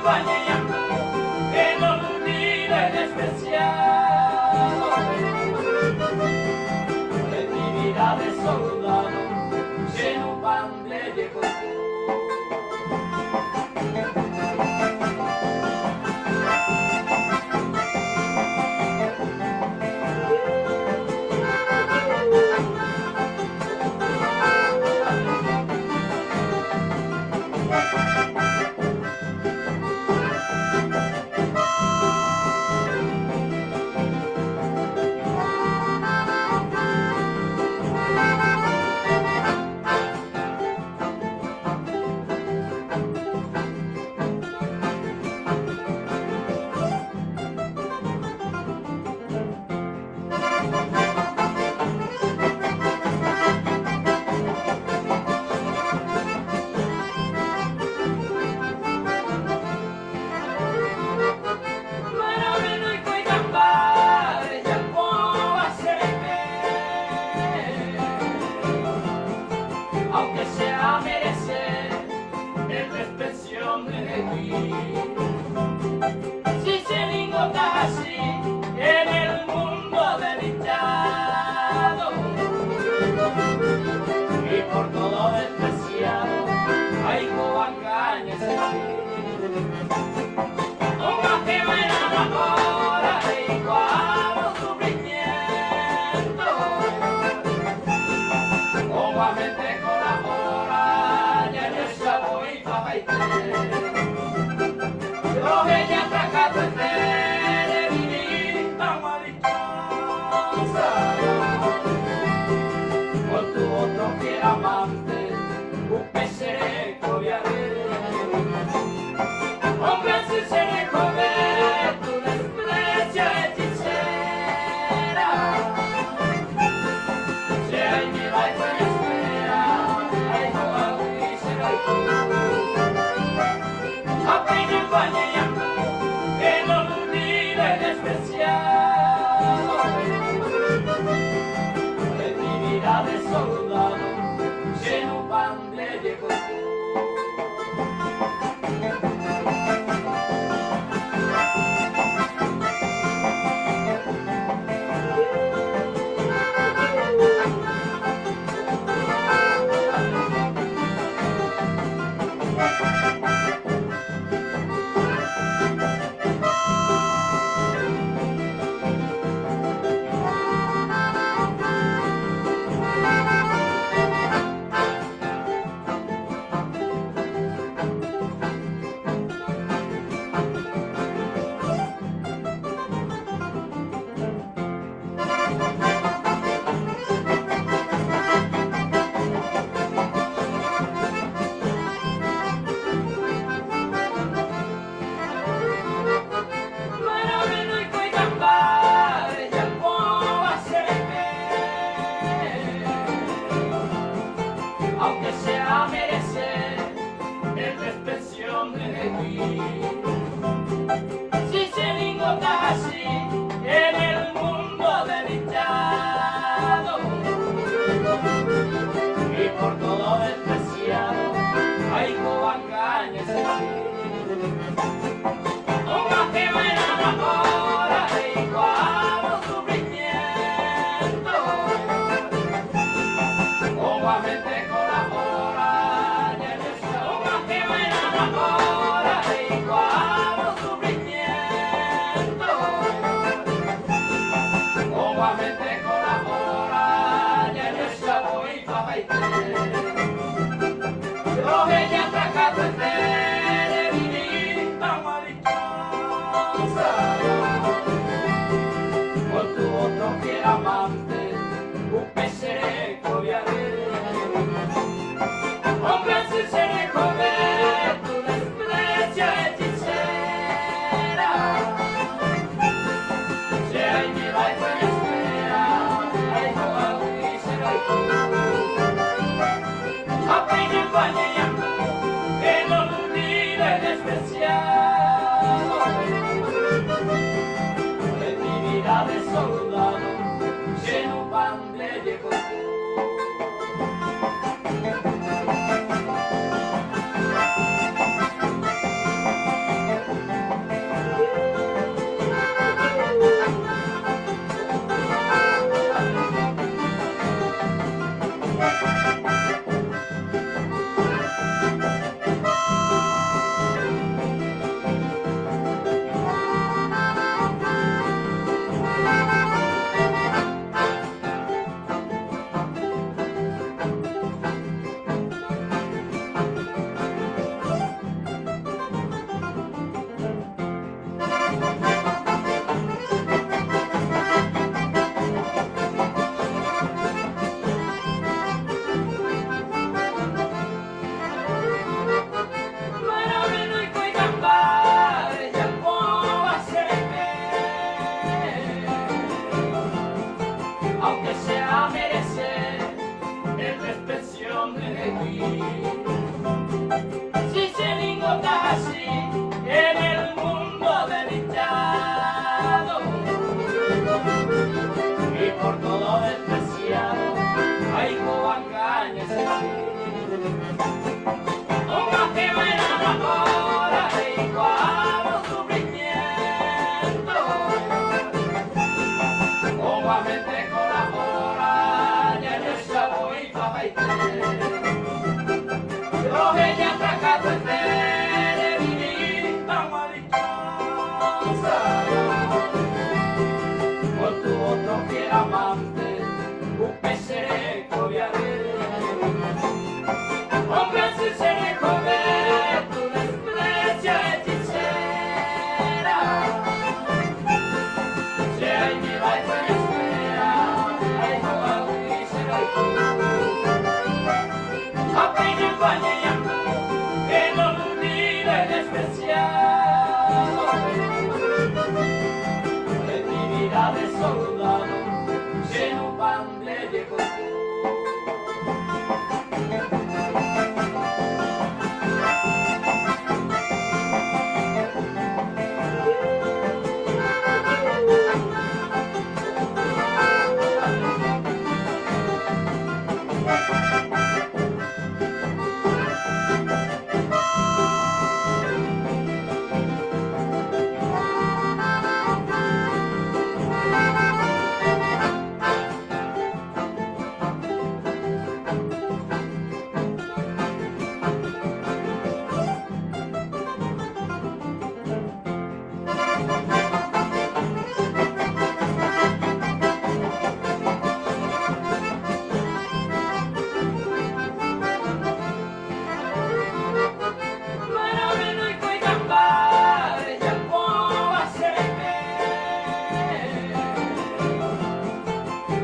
acompañando, que no olvide el despreciado de mi vida de soldado, lleno pan de viejo. Aunque sea merecer el desprecio de ti, si se lingota así en el mundo desdichado y por todo despreciado hay cobacañas en ti. Un más que me enamora y cuando sufrimiento obviamente yo venía atracado en de vivir tan mariposa con tu otro fiel amante, un pesereco viaré. Hombre, si se le come tu desprecio hechicera, si hay mi baile en espera, hay no y será acompañando, que no olvide el despreciado de mi vida de soldado, lleno pan de viejo. Aunque sea merecer el desprecio de ti, si se lingota así en el mundo desdichado y por todo despreciado hay cobacañas en ti. Un más que me enamora y cuando sufrimiento obviamente yo venía atracado en de vivir tan mariposa con tu otro fiel amante, un pesereco viaré. Hombre, si se le come tu desprecio hechicera, si hay mi baile en espera, hay no y será acompañando, que no olvide el despreciado de mi vida de soldado, lleno pan de viejo. Si se lingota así en el mundo desdichado y por todo despreciado, hay cobancañas en sí. Una que me enamora y cuando sufrimiento, obviamente colabora y en esa voy pa' bailar. Yo venía atracado en de vivir tan malichosa, con tu otro fiel amante, un pesereco viaré. Hombre, si seré joven, tu desprecia hechicera. Si hay mi baile en espera, hay no aún y será tú. Apenas bañe y ando, que no olvide el despreciado. De mi vida de soldado, lleno pan de llegó tú.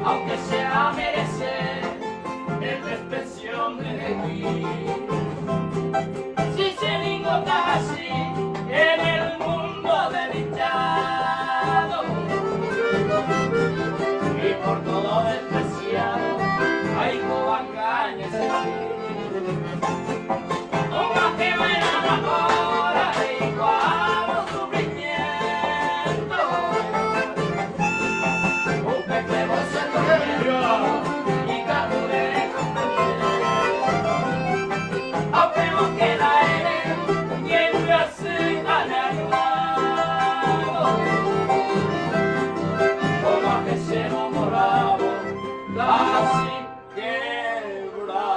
Aunque sea merecer el expresión de ti. Si se lingota así en el mundo desdichado y por todo despreciado, hay cobancañas en sí. Una que me enamora y cuando sufrimiento, un pepe bolsa y capturé aunque no queda él quien me hace ganado como a que se enamoraba casi quebranto.